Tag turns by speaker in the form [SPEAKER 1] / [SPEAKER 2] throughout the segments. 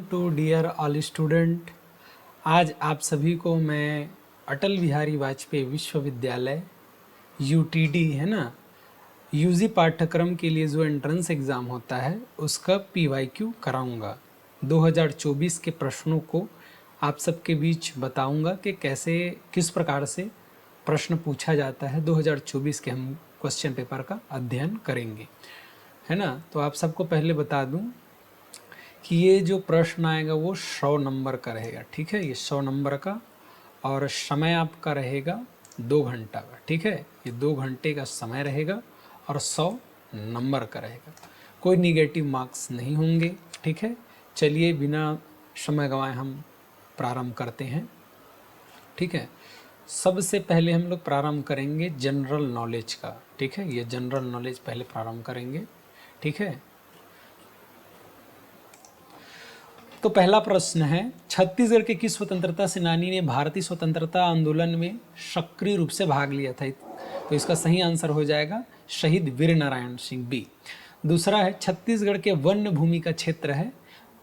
[SPEAKER 1] To dear all student. आज आप सभी को मैं अटल बिहारी वाजपेयी विश्वविद्यालय यूटीडी है ना, यूजी पाठ्यक्रम के लिए जो एंट्रेंस एग्ज़ाम होता है उसका पीवाईक्यू कराऊंगा। 2024 के प्रश्नों को आप सबके बीच बताऊंगा कि कैसे किस प्रकार से प्रश्न पूछा जाता है। 2024 के हम क्वेश्चन पेपर का अध्ययन करेंगे, है ना। तो आप सबको पहले बता दूं कि ये जो प्रश्न आएगा वो 100 नंबर का रहेगा, ठीक है। ये 100 नंबर का और समय आपका रहेगा 2 घंटा का, ठीक है। ये 2 घंटे का समय रहेगा और 100 नंबर का रहेगा। कोई निगेटिव मार्क्स नहीं होंगे, ठीक है। चलिए बिना समय गंवाए हम प्रारंभ करते हैं, ठीक है। सबसे पहले हम लोग प्रारंभ करेंगे जनरल नॉलेज का, ठीक है। ये जनरल नॉलेज पहले प्रारंभ करेंगे, ठीक है। तो पहला प्रश्न है, छत्तीसगढ़ के किस स्वतंत्रता सेनानी ने भारतीय स्वतंत्रता आंदोलन में सक्रिय रूप से भाग लिया था? तो इसका सही आंसर हो जाएगा शहीद वीर नारायण सिंह, बी। दूसरा है, छत्तीसगढ़ के वन्य भूमि का क्षेत्र है,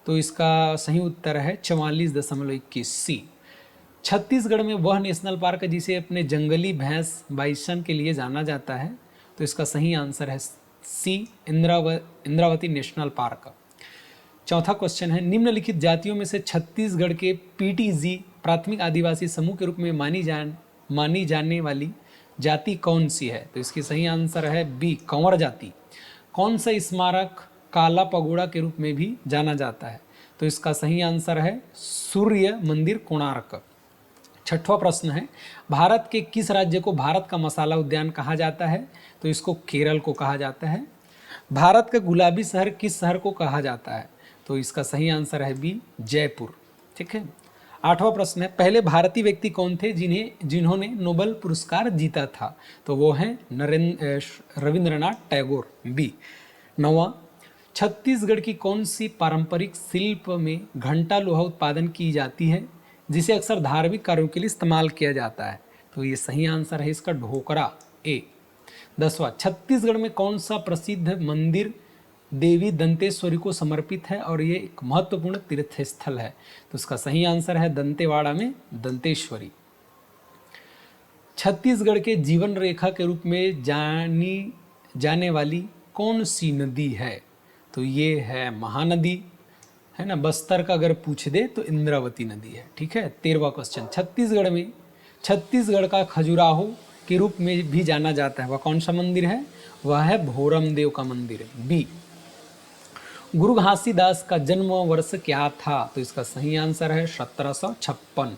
[SPEAKER 1] तो इसका सही उत्तर है 44.21, सी। छत्तीसगढ़ में वह नेशनल पार्क है जिसे अपने जंगली भैंस बाइसन के लिए जाना जाता है, तो इसका सही आंसर है सी, इंद्रावती नेशनल पार्क। चौथा क्वेश्चन है, निम्नलिखित जातियों में से छत्तीसगढ़ के पीटीजी प्राथमिक आदिवासी समूह के रूप में मानी जाने वाली जाति कौन सी है? तो इसकी सही आंसर है बी, कंवर जाति। कौन सा स्मारक काला पगोड़ा के रूप में भी जाना जाता है? तो इसका सही आंसर है सूर्य मंदिर, कोणार्क। छठवां प्रश्न है, भारत के किस राज्य को भारत का मसाला उद्यान कहा जाता है? तो इसको केरल को कहा जाता है। भारत का गुलाबी शहर किस शहर को कहा जाता है? तो इसका सही आंसर है बी, जयपुर, ठीक है। आठवां प्रश्न है, पहले भारतीय व्यक्ति कौन थे जिन्होंने नोबेल पुरस्कार जीता था? तो वो हैं रविंद्रनाथ टैगोर, बी। नौवां, छत्तीसगढ़ की कौन सी पारंपरिक शिल्प में घंटा लोहा उत्पादन की जाती है जिसे अक्सर धार्मिक कार्यों के लिए इस्तेमाल किया जाता है? तो ये सही आंसर है इसका ढोकरा, ए। 10वां, छत्तीसगढ़ में कौन सा प्रसिद्ध मंदिर देवी दंतेश्वरी को समर्पित है और ये एक महत्वपूर्ण तीर्थ स्थल है? तो इसका सही आंसर है दंतेवाड़ा में दंतेश्वरी। छत्तीसगढ़ के जीवन रेखा के रूप में जानी जाने वाली कौन सी नदी है? तो ये है महानदी, है ना। बस्तर का अगर पूछ दे तो इंद्रावती नदी है, ठीक है। 13वां क्वेश्चन, छत्तीसगढ़ का खजुराहो के रूप में भी जाना जाता है, वह कौन सा मंदिर है? वह है भोरम देव का मंदिर, बी। गुरु घासीदास का जन्म वर्ष क्या था? तो इसका सही आंसर है 1756।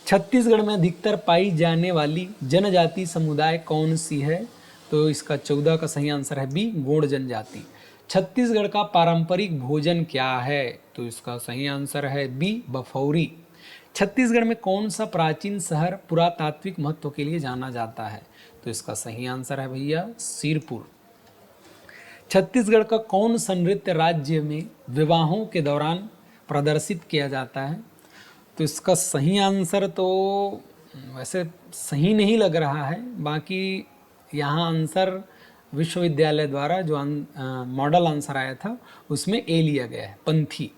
[SPEAKER 1] छत्तीसगढ़ में अधिकतर पाई जाने वाली जनजाति समुदाय कौन सी है? तो इसका 14 का सही आंसर है बी, गोंड जनजाति। छत्तीसगढ़ का पारंपरिक भोजन क्या है? तो इसका सही आंसर है बी, बफौरी। छत्तीसगढ़ में कौन सा प्राचीन शहर पुरातात्विक महत्व के लिए जाना जाता है? तो इसका सही आंसर है भैया सिरपुर। छत्तीसगढ़ का कौन सा नृत्य राज्य में विवाहों के दौरान प्रदर्शित किया जाता है? तो इसका सही आंसर तो वैसे सही नहीं लग रहा है, बाकी यहाँ आंसर विश्वविद्यालय द्वारा जो मॉडल आंसर आया था उसमें ए लिया गया है, पंथी,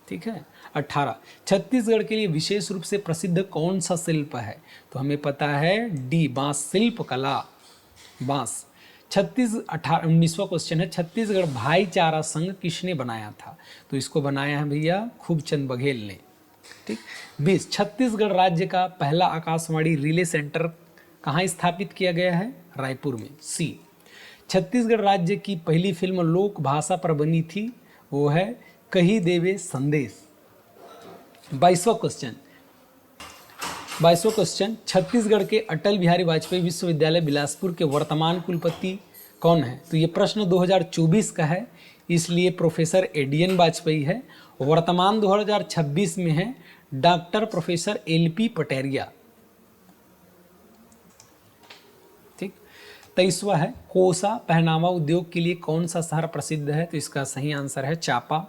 [SPEAKER 1] ठीक है। 18, छत्तीसगढ़ के लिए विशेष रूप से प्रसिद्ध कौन सा शिल्प है? तो हमें पता है डी, बांस शिल्प कला, बांस। 19वां क्वेश्चन है, छत्तीसगढ़ भाईचारा संघ किसने बनाया था? तो इसको बनाया है भैया खूबचंद बघेल ने, ठीक। 20, छत्तीसगढ़ राज्य का पहला आकाशवाणी रिले सेंटर कहाँ स्थापित किया गया है? रायपुर में, सी। छत्तीसगढ़ राज्य की पहली फिल्म लोक भाषा पर बनी थी, वो है कही देवे संदेश। 22वां क्वेश्चन, छत्तीसगढ़ के अटल बिहारी वाजपेयी विश्वविद्यालय बिलासपुर के वर्तमान कुलपति कौन है? तो ये प्रश्न 2024 का है, इसलिए प्रोफेसर एडीएन वाजपेयी है। वर्तमान 2026 में है डॉक्टर प्रोफेसर एलपी पटेरिया, ठीक। 23वां है, कोसा पहनावा उद्योग के लिए कौन सा शहर प्रसिद्ध है? तो इसका सही आंसर है चापा।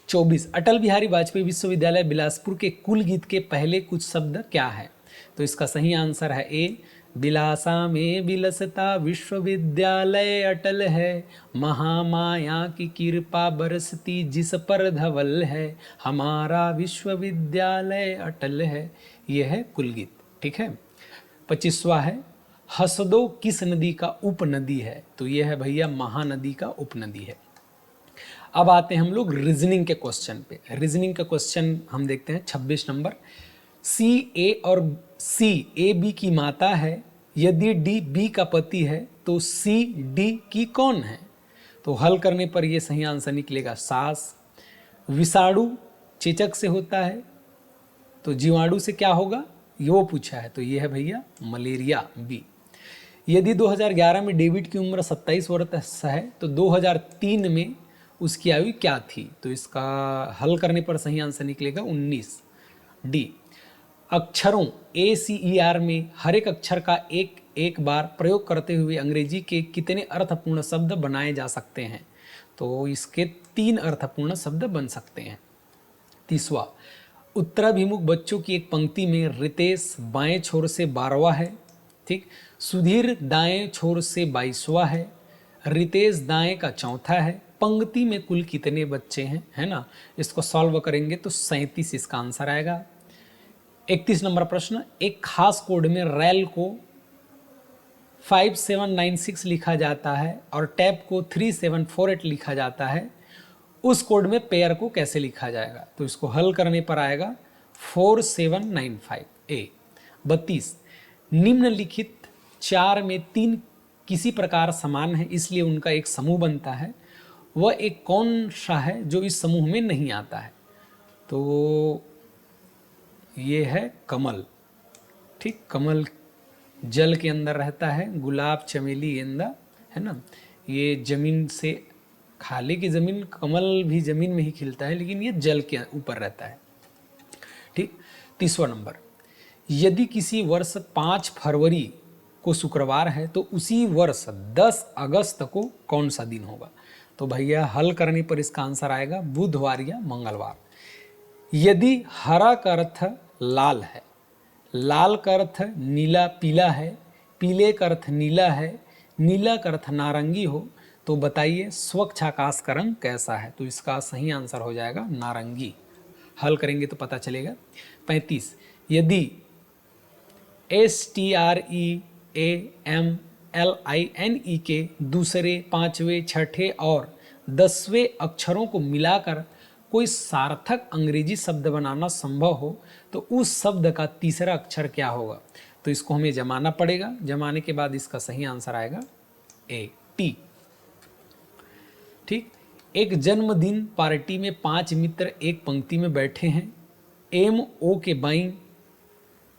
[SPEAKER 1] 24, अटल बिहारी वाजपेयी विश्वविद्यालय बिलासपुर के कुल गीत के पहले कुछ शब्द क्या है? तो इसका सही आंसर है ए, बिलासा में बिलसता विश्वविद्यालय अटल है, महामाया की कृपा बरसती जिस पर धवल है, हमारा विश्वविद्यालय अटल है। यह है कुलगीत। ठीक है। 25वां है, हसदो किस नदी का उपनदी है? तो यह है भैया महानदी का उपनदी है। अब आते हैं हम लोग रीजनिंग के क्वेश्चन पे। रीजनिंग का क्वेश्चन हम देखते हैं 26 नंबर। सी ए और सी ए बी की माता है, यदि डी बी का पति है तो सी डी की कौन है? तो हल करने पर यह सही आंसर निकलेगा सास। विषाणु चेचक से होता है, तो जीवाणु से क्या होगा ये वो पूछा है, तो ये है भैया मलेरिया बी। यदि 2011 में डेविड की उम्र 27 वर्ष है तो 2003 में उसकी आयु क्या थी? तो इसका हल करने पर सही आंसर निकलेगा 19 डी। अक्षरों ACER में हर एक अक्षर का एक एक बार प्रयोग करते हुए अंग्रेजी के कितने अर्थपूर्ण शब्द बनाए जा सकते हैं? तो इसके 3 अर्थपूर्ण शब्द बन सकते हैं। 30वां, उत्तराभिमुख बच्चों की एक पंक्ति में रितेश बाएं छोर से 12वां है, ठीक, सुधीर दाएं छोर से 22वां है, रितेश दाएं का चौथा है। पंक्ति में कुल कितने बच्चे हैं, है ना? इसको सॉल्व करेंगे तो 37 इसका आंसर आएगा। 31 नंबर प्रश्न, एक खास कोड में रैल को 5796 लिखा जाता है और टैप को 3748 लिखा जाता है, उस कोड में पेयर को कैसे लिखा जाएगा? तो इसको हल करने पर आएगा 4795 ए। 32, निम्नलिखित 4 में 3 किसी प्रकार समान है इसलिए उनका एक समूह बनता है, वह एक कौन सा है जो इस समूह में नहीं आता है? तो ये है कमल। ठीक, कमल जल के अंदर रहता है, गुलाब चमेली गेंदा, है ना, ये जमीन से, खाली की जमीन, कमल भी जमीन में ही खिलता है लेकिन ये जल के ऊपर रहता है। ठीक। 30वां नंबर, यदि किसी वर्ष 5 फरवरी को शुक्रवार है तो उसी वर्ष 10 अगस्त को कौन सा दिन होगा? तो भैया हल करने पर इसका आंसर आएगा बुधवार या मंगलवार। यदि हरा का अर्थ लाल है, लाल का अर्थ नीला पीला है, पीले का अर्थ नीला है, नीला का अर्थ नारंगी हो, तो बताइए स्वच्छ आकाश का रंग कैसा है? तो इसका सही आंसर हो जाएगा नारंगी। हल करेंगे तो पता चलेगा। 35, यदि STREAMLINE के दूसरे, 5वें, 6ठे और 10वें अक्षरों को मिलाकर कोई सार्थक अंग्रेजी शब्द बनाना संभव हो तो उस शब्द का तीसरा अक्षर क्या होगा? तो इसको हमें जमाना पड़ेगा, जमाने के बाद इसका सही आंसर आएगा ए टी। ठीक, एक जन्मदिन पार्टी में 5 मित्र एक पंक्ति में बैठे हैं, MO के बाईं,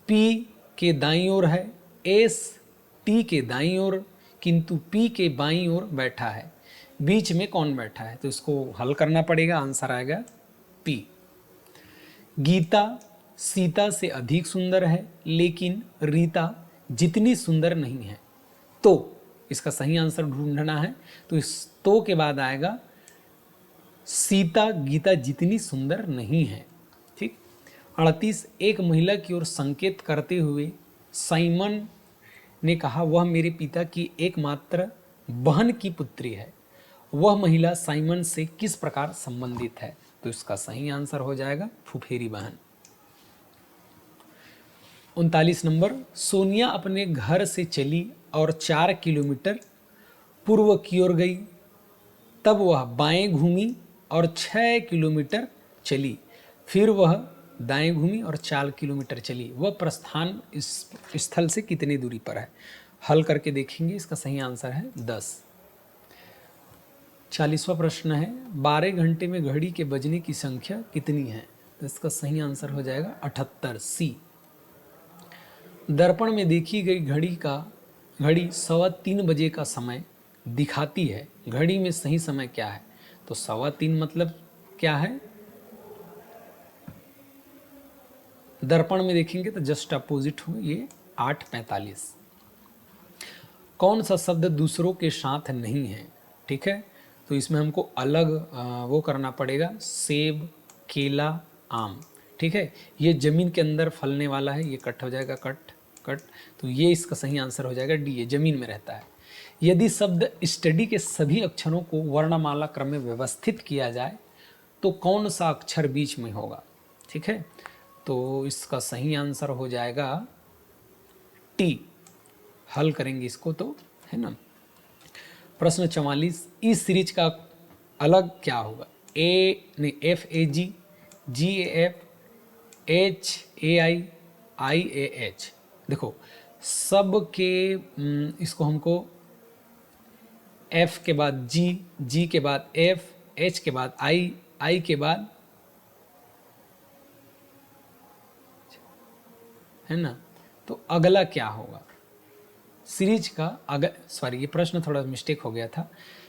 [SPEAKER 1] P के दाईं ओर है, S T के दाईं ओर, किंतु P के बाईं ओर बैठा है, बीच में कौन बैठा है? तो इसको हल करना पड़ेगा, आंसर आएगा P। गीता सीता से अधिक सुंदर है लेकिन रीता जितनी सुंदर नहीं है, तो इसका सही आंसर ढूंढना है। तो इस तो के बाद आएगा सीता गीता जितनी सुंदर नहीं है। ठीक। 38, एक महिला की ओर संकेत करते हुए साइमन ने कहा, वह मेरे पिता की एकमात्र बहन की पुत्री है, वह महिला साइमन से किस प्रकार संबंधित है? तो इसका सही आंसर हो जाएगा फुफेरी बहन। 39 नंबर, सोनिया अपने घर से चली और 4 किलोमीटर पूर्व की ओर गई, तब वह बाएं घूमी और 6 किलोमीटर चली, फिर वह दाएं घूमी और 4 किलोमीटर चली, वह प्रस्थान इस स्थल से कितनी दूरी पर है? हल करके देखेंगे, इसका सही आंसर है 10। 40वां प्रश्न है, 12 घंटे में घड़ी के बजने की संख्या कितनी है? तो इसका सही आंसर हो जाएगा 78 सी। दर्पण में देखी गई घड़ी 3:15 बजे का समय दिखाती है, घड़ी में सही समय क्या है? तो 3:15 मतलब क्या है? दर्पण में देखेंगे तो जस्ट अपोजिट हो, ये 8:45। कौन सा शब्द दूसरों के साथ नहीं है? ठीक है, तो इसमें हमको अलग वो करना पड़ेगा, सेब, केला, आम। ठीक है, ये जमीन के अंदर फलने वाला है, ये कट हो जाएगा कट। कट, तो ये इसका सही आंसर हो जाएगा डी, ये जमीन में रहता है। यदि शब्द स्टडी के सभी अक्षरों को वर्णमाला क्रम में व्यवस्थित किया जाए तो कौन सा अक्षर बीच में होगा? ठीक है, तो इसका सही आंसर हो जाएगा टी। हल करेंगे इसको तो, है ना। प्रश्न 44, इस सीरीज का अलग क्या होगा? F A G, G A F, H A I, I A H. देखो सब के इसको हमको एफ के बाद जी, जी के बाद एफ, एच के बाद आई, आई के बाद, है ना, तो अगला क्या होगा सीरीज का? सॉरी ये प्रश्न थोड़ा मिस्टेक हो गया था।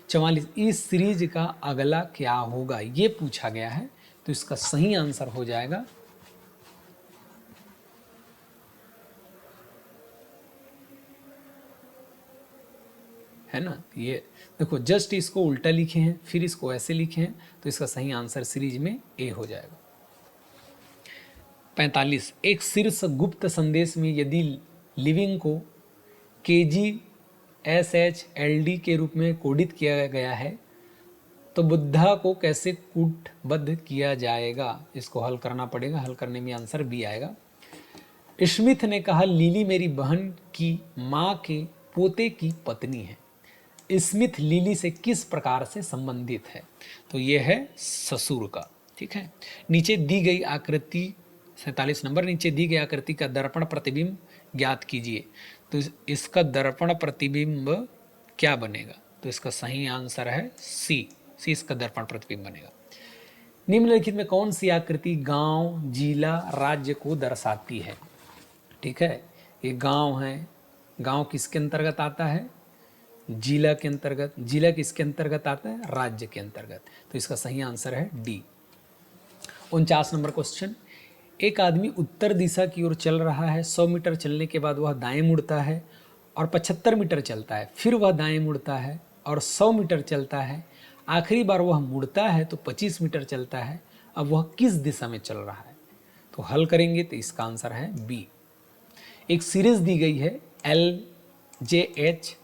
[SPEAKER 1] 44, इस सीरीज का अगला क्या होगा ये पूछा गया है, तो इसका सही आंसर हो जाएगा है ना। ये देखो जस्ट इसको उल्टा लिखे हैं फिर इसको ऐसे लिखे हैं, तो इसका सही आंसर सीरीज में ए हो जाएगा। 45, एक शीर्ष गुप्त संदेश में यदि लिविंग को KGSHLD के रूप में कोडित किया गया है तो बुद्धा को कैसे कूटबद्ध किया जाएगा? इसको हल करना पड़ेगा, हल करने में आंसर बी आएगा। स्मिथ ने कहा लिली मेरी बहन की माँ के पोते की पत्नी है। स्मिथ लिली से किस प्रकार से संबंधित है? तो ये है ससुर का। ठीक है, नीचे दी गई आकृति 47 नंबर, नीचे दी गई आकृति का दर्पण प्रतिबिंब ज्ञात कीजिए। तो इसका दर्पण प्रतिबिंब क्या बनेगा? तो इसका सही आंसर है सी, सी इसका दर्पण प्रतिबिंब बनेगा। निम्नलिखित में कौन सी आकृति गांव, जिला, राज्य को दर्शाती है? ठीक है, ये गांव है, गांव किसके अंतर्गत आता है? जिला के अंतर्गत, जिला किसके अंतर्गत आता है? राज्य के अंतर्गत, तो इसका सही आंसर है डी। 49 नंबर क्वेश्चन, एक आदमी उत्तर दिशा की ओर चल रहा है, 100 मीटर चलने के बाद वह दाएं मुड़ता है और 75 मीटर चलता है, फिर वह दाएं मुड़ता है और 100 मीटर चलता है, आखिरी बार वह मुड़ता है तो 25 मीटर चलता है, अब वह किस दिशा में चल रहा है? तो हल करेंगे तो इसका आंसर है बी। एक सीरीज दी गई है LJH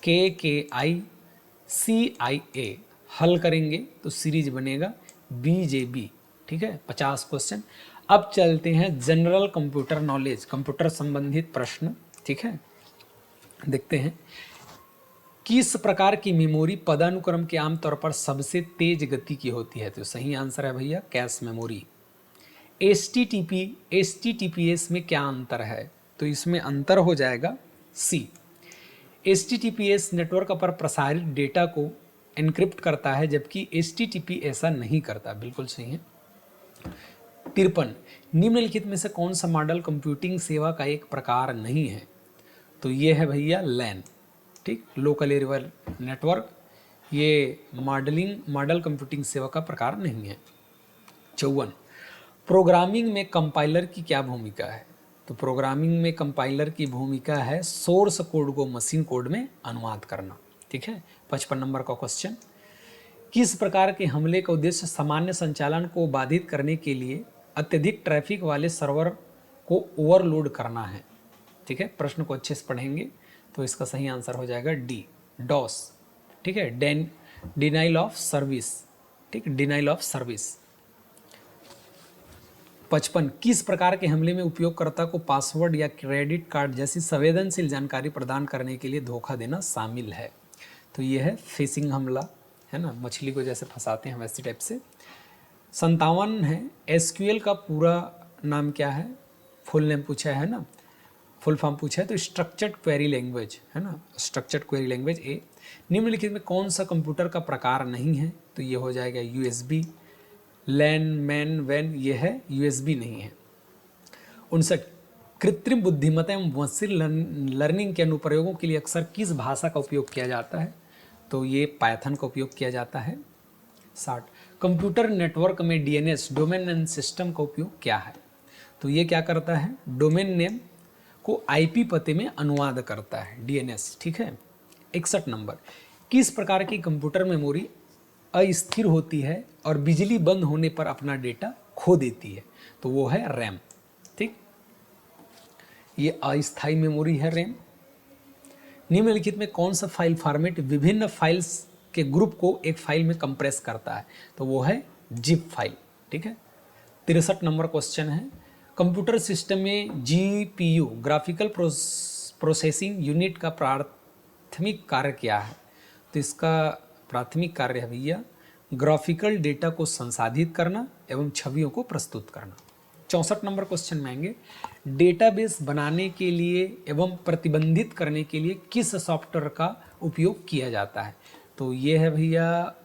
[SPEAKER 1] KKI CIA, हल करेंगे तो सीरीज बनेगा BJB। ठीक है, 50 क्वेश्चन। अब चलते हैं जनरल कंप्यूटर नॉलेज, कंप्यूटर संबंधित प्रश्न। ठीक है, देखते हैं किस प्रकार की मेमोरी पदानुक्रम के आमतौर पर सबसे तेज गति की होती है? तो सही आंसर है भैया कैश मेमोरी। HTTPS में क्या अंतर है? तो इसमें अंतर हो जाएगा सी। HTTPS नेटवर्क पर प्रसारित डेटा को एनक्रिप्ट करता है जबकि HTTP ऐसा नहीं करता। बिल्कुल सही है। 53, निम्नलिखित में से कौन सा मॉडल कंप्यूटिंग सेवा का एक प्रकार नहीं है? तो ये है भैया लैन। ठीक, लोकल एरिया नेटवर्क, ये मॉडल कंप्यूटिंग सेवा का प्रकार नहीं है। 54, प्रोग्रामिंग में कंपाइलर की क्या भूमिका है? तो प्रोग्रामिंग में कंपाइलर की भूमिका है सोर्स कोड को मशीन कोड में अनुवाद करना। ठीक है, 55 नंबर का क्वेश्चन, किस प्रकार के हमले का उद्देश्य सामान्य संचालन को बाधित करने के लिए अत्यधिक ट्रैफिक वाले सर्वर को ओवरलोड करना है? ठीक है, प्रश्न को अच्छे से पढ़ेंगे तो इसका सही आंसर हो जाएगा डी, डॉस। ठीक है, डिनाइल ऑफ सर्विस। ठीक, डिनाइल ऑफ सर्विस। 55, किस प्रकार के हमले में उपयोगकर्ता को पासवर्ड या क्रेडिट कार्ड जैसी संवेदनशील जानकारी प्रदान करने के लिए धोखा देना शामिल है? तो ये है फिशिंग हमला, है ना, मछली को जैसे फंसाते हैं वैसे टाइप से। 57 है, SQL का पूरा नाम क्या है? फुल नेम पूछा है ना, फुल फॉर्म पूछा है, तो स्ट्रक्चर्ड क्वेरी लैंग्वेज, है ना, स्ट्रक्चर्ड क्वेरी लैंग्वेज ए। निम्नलिखित में कौन सा कंप्यूटर का प्रकार नहीं है? तो ये हो जाएगा USB, लैन, मैन, वैन, ये है USB नहीं है। 59, कृत्रिम बुद्धिमत्ता एवं मशीन लर्निंग के अनुप्रयोगों के लिए अक्सर किस भाषा का उपयोग किया जाता है? तो ये पाइथन का उपयोग किया जाता है। 60, कंप्यूटर नेटवर्क में DNS, डोमेन नेम सिस्टम का उपयोग क्या है? तो ये क्या करता है? डोमेन नेम को IP पते में अनुवाद करता है, DNS। ठीक है। 61 नंबर, किस प्रकार की कंप्यूटर मेमोरी अस्थिर होती है और बिजली बंद होने पर अपना डेटा खो देती है? तो वो है रैम। ठीक, ये अस्थायी मेमोरी है रैम। निम्नलिखित में कौन सा फाइल फॉर्मेट विभिन्न फाइल्स के ग्रुप को एक फाइल में कंप्रेस करता है? तो वो है जिप फाइल। ठीक है। 63 नंबर क्वेश्चन है, कंप्यूटर सिस्टम में जीपीयू ग्राफिकल प्रोसेसिंग यूनिट का प्राथमिक कार्य क्या है? तो इसका प्राथमिक कार्य है भैया ग्राफिकल डेटा को संसाधित करना एवं छवियों को प्रस्तुत करना। 64 नंबर क्वेश्चन में आएंगे, डेटाबेस बनाने के लिए एवं प्रतिबंधित करने के लिए किस सॉफ्टवेयर का उपयोग किया जाता है? तो ये है भैया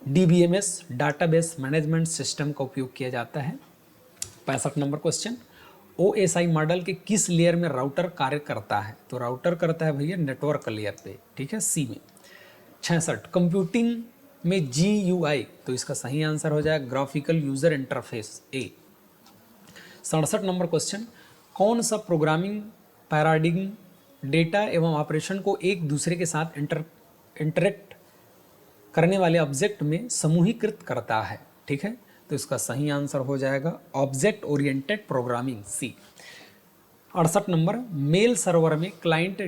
[SPEAKER 1] DBMS डाटाबेस मैनेजमेंट सिस्टम का उपयोग किया जाता है। 65 नंबर क्वेश्चन, OSI मॉडल के किस लेयर में राउटर कार्य करता है? तो राउटर करता है भैया नेटवर्क लेयर पे। ठीक है, C में। 66 कंप्यूटिंग में GUI, तो इसका सही आंसर हो जाएगा graphical user interface A। 67 number question, कौन सा प्रोग्रामिंग पैराडिग्म डेटा एवं ऑपरेशन को एक दूसरे के साथ इंटरेक्ट करने वाले ऑब्जेक्ट में समूहीकृत करता है? ठीक है, तो इसका सही आंसर हो जाएगा object oriented programming C। 68 number, mail server में क्लाइंट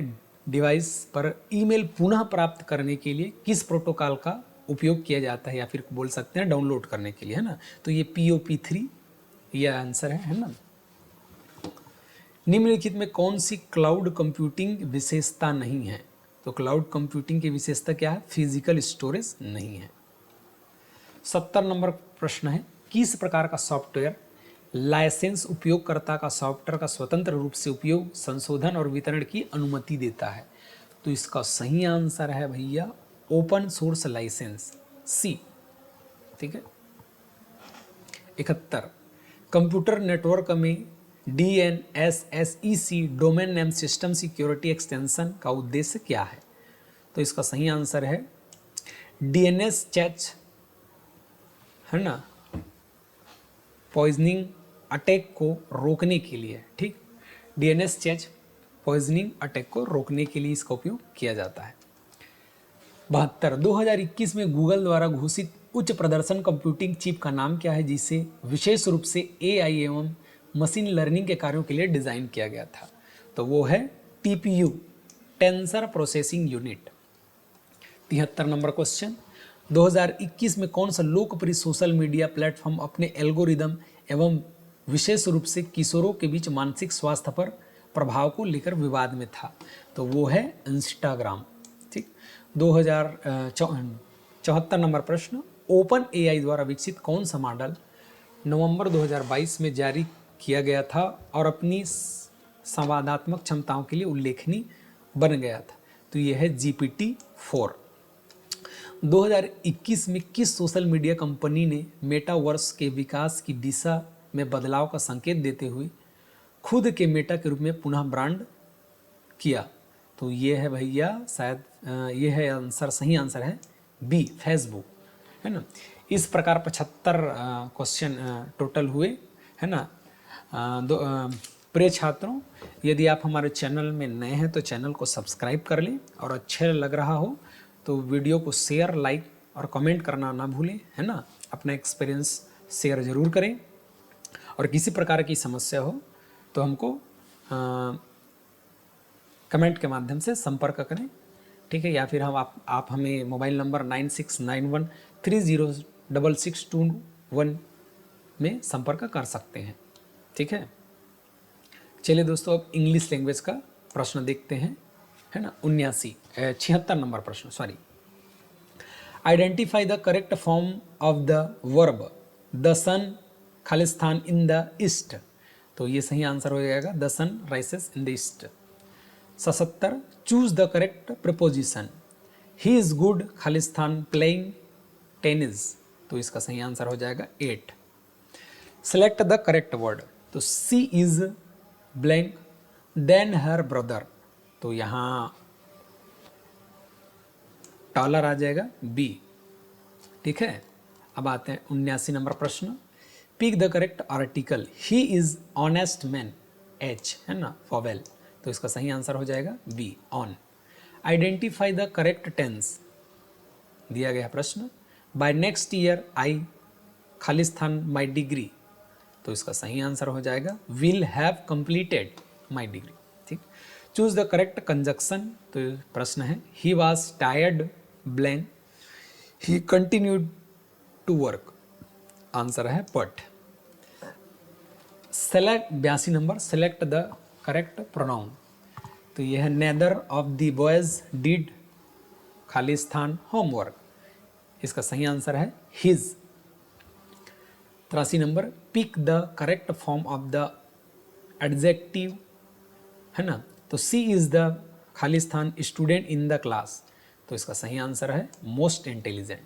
[SPEAKER 1] डिवाइस पर ईमेल पुनः प्राप्त करने के लिए किस प्रोटोकॉल का उपयोग किया जाता है, या फिर बोल सकते हैं डाउनलोड करने के लिए, है ना? तो ये POP3 यह आंसर है ना? निम्नलिखित में कौन सी क्लाउड कंप्यूटिंग विशेषता नहीं है? तो क्लाउड कंप्यूटिंग की विशेषता क्या है? फिजिकल स्टोरेज नहीं है। 70 नंबर प्रश्न है, किस प्रकार का सॉफ्टवेयर लाइसेंस उपयोगकर्ता का सॉफ्टवेयर का स्वतंत्र रूप से उपयोग, संशोधन और वितरण की अनुमति देता है? तो इसका सही आंसर है भैया ओपन सोर्स लाइसेंस C। ठीक है। 71 कंप्यूटर नेटवर्क में DNSSEC domain name system security extension का उद्देश्य क्या है? तो इसका सही आंसर है DNS चैच, है ना, पॉइजनिंग अटैक को रोकने के लिए। ठीक, DNS चैच पॉइजनिंग अटैक को रोकने के लिए इसका उपयोग किया जाता है। 72 2021 में गूगल द्वारा घोषित उच्च प्रदर्शन कंप्यूटिंग चिप का नाम क्या है, जिसे विशेष रूप से AI एवं मशीन लर्निंग के कार्यों के लिए डिज़ाइन किया गया था? तो वो है TPU tensor processing unit. 73 number question, 2021 में कौन सा लोकप्रिय सोशल मीडिया प्लेटफॉर्म अपने एल्गोरिदम एवं विशेष रूप से किशोरों के बीच मानसिक स्वास्थ्य पर प्रभाव को लेकर विवाद में था? तो वो है इंस्टाग्राम। ठीक, 2074 नंबर प्रश्न, ओपन AI द्वारा विकसित कौन सा मॉडल नवंबर 2022 में जारी किया गया था और अपनी संवादात्मक क्षमताओं के लिए उल्लेखनीय बन गया था? तो यह है GPT-4। 2021 में किस सोशल मीडिया कंपनी ने मेटावर्स के विकास की दिशा में बदलाव का संकेत देते हुए खुद के मेटा के रूप में पुनः ब्रांड किया? तो ये है भैया शायद ये है आंसर, सही आंसर है B फेसबुक, है ना। इस प्रकार 75 क्वेश्चन टोटल हुए, है ना। प्रिय छात्रों, यदि आप हमारे चैनल में नए हैं तो चैनल को सब्सक्राइब कर लें, और अच्छे लग रहा हो तो वीडियो को शेयर, लाइक और कमेंट करना ना भूलें, है ना। अपना एक्सपीरियंस शेयर ज़रूर करें, और किसी प्रकार की समस्या हो तो हमको कमेंट के माध्यम से संपर्क करें। ठीक है, या फिर आप हमें मोबाइल नंबर 9691306621 में संपर्क कर सकते हैं। ठीक है, चलिए दोस्तों, अब इंग्लिश लैंग्वेज का प्रश्न देखते हैं, है ना। 76 नंबर प्रश्न, sorry. Identify the correct form of the verb the sun खालिस्तान इन द ईस्ट। तो ये सही आंसर हो जाएगा the sun rises in the east. 77 choose the correct preposition he is good खालिस्तान प्लेइंग टेनिस। तो इसका सही आंसर हो जाएगा 8। सेलेक्ट द करेक्ट वर्ड, तो C is blank then her brother, तो यहाँ टॉलर आ जाएगा B। ठीक है, अब आते हैं 79 नंबर प्रश्न। Pick the correct article he is honest man, H, है ना, फॉवेल, तो इसका सही आंसर हो जाएगा B on. Identify the correct tense दिया गया प्रश्न, बाय नेक्स्ट ईयर आई खालिस्तान माई डिग्री, तो इसका सही आंसर हो जाएगा will have completed my degree. ठीक, चूज द करेक्ट कंजक्शन, तो प्रश्न है he was tired blank he continued to work, answer है but. Select 82 number, select the correct pronoun, तो यह है neither of the boys did खाली स्थान होमवर्क, इसका सही आंसर है his. 83 number, pick the correct form of the adjective, है ना, तो सी इज द खाली स्थान स्टूडेंट इन द क्लास, तो इसका सही आंसर है most intelligent.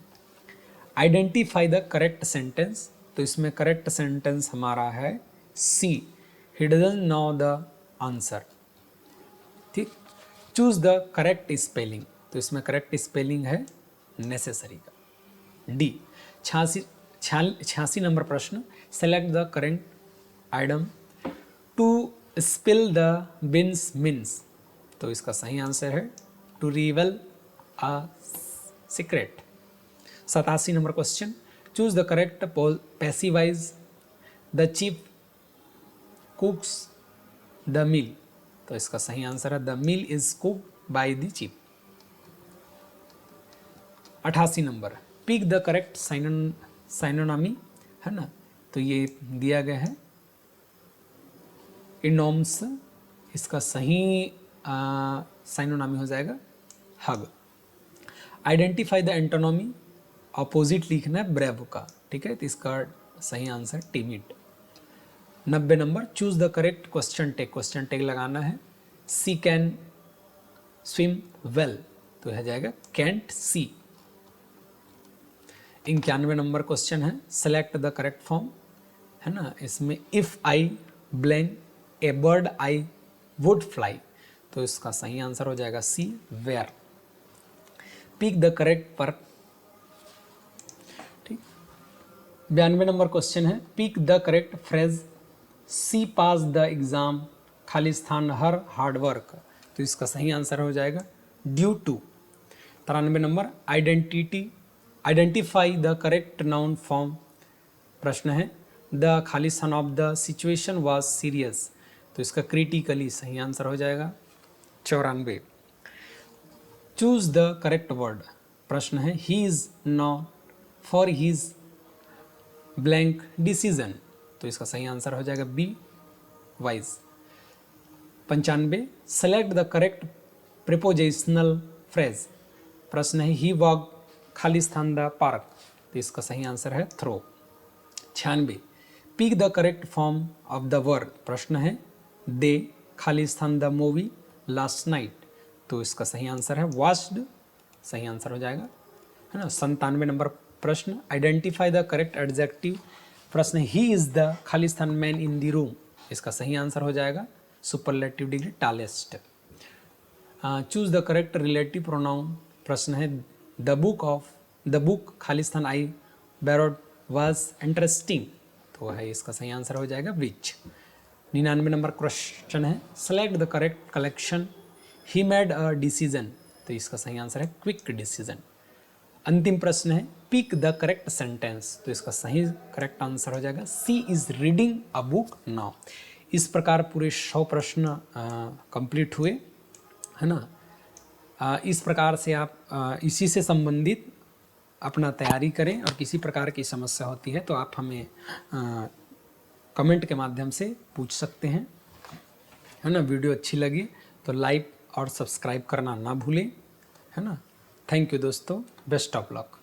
[SPEAKER 1] Identify the correct sentence, तो इसमें करेक्ट सेंटेंस हमारा है C, he doesn't know the answer. ठीक, चूज द करेक्ट स्पेलिंग, तो इसमें करेक्ट स्पेलिंग है नेसेसरी का डी। 86 नंबर प्रश्न, select the correct item, to spill the beans means, तो इसका सही आंसर है to reveal a secret. 87 number question, choose the correct passivise the chief cooks the meal, तो इसका सही आंसर है the meal is cooked by the chief. 88 number, pick the correct synonym, है ना, तो ये दिया गया है इनोम्स, इसका सही साइनोनिम हो जाएगा hug. Identify the antonym, opposite लिखना है ब्रेव का, ठीक है, तो इसका सही answer timid. 90 number, choose the correct question tag, question tag लगाना है सी कैन स्विम वेल, तो यह जाएगा कैंट सी। 91 नंबर क्वेश्चन है सेलेक्ट द करेक्ट फॉर्म, है ना, इसमें if I blank a bird I would fly, तो इसका सही आंसर हो जाएगा C were. Pick the correct पर, ठीक। 92 नंबर क्वेश्चन है pick the correct phrase she pass the exam खाली स्थान हर हार्ड वर्क, तो इसका सही आंसर हो जाएगा due to. 93 number, identify the correct noun form, प्रश्न है द खाली स्थान of the situation was serious, तो इसका क्रिटिकली सही आंसर हो जाएगा 94। चूज द करेक्ट वर्ड, प्रश्न है he is not for his blank decision, तो इसका सही आंसर हो जाएगा be wise. 95, select the correct prepositional phrase, प्रश्न है ही वॉक खाली स्थान द पार्क, तो इसका सही आंसर है throw. 96, pick the correct form of the word, प्रश्न है दे खाली स्थान द मूवी लास्ट नाइट, तो इसका सही आंसर है वॉच्ड, सही आंसर हो जाएगा, है ना। 97 नंबर प्रश्न, आइडेंटिफाई द करेक्ट एडजेक्टिव, प्रश्न ही इज द खाली स्थान मैन इन द रूम, इसका सही आंसर हो जाएगा superlative degree tallest. Choose the correct relative pronoun, प्रश्न है द बुक खाली स्थान आई बैरोड वाज इंटरेस्टिंग, तो है इसका सही आंसर हो जाएगा विच। 99 नंबर क्वेश्चन है select the correct collection he made a decision, तो इसका सही आंसर है क्विक डिसीजन। अंतिम प्रश्न है पिक द करेक्ट सेंटेंस, तो इसका सही करेक्ट आंसर हो जाएगा C is reading a book now. इस प्रकार पूरे 100 प्रश्न कंप्लीट हुए, है ना। इस प्रकार से आप इसी से संबंधित अपना तैयारी करें, और किसी प्रकार की समस्या होती है तो आप हमें कमेंट के माध्यम से पूछ सकते हैं, है ना। वीडियो अच्छी लगी तो लाइक और सब्सक्राइब करना ना भूलें, है ना। थैंक यू दोस्तों, बेस्ट ऑफ लक।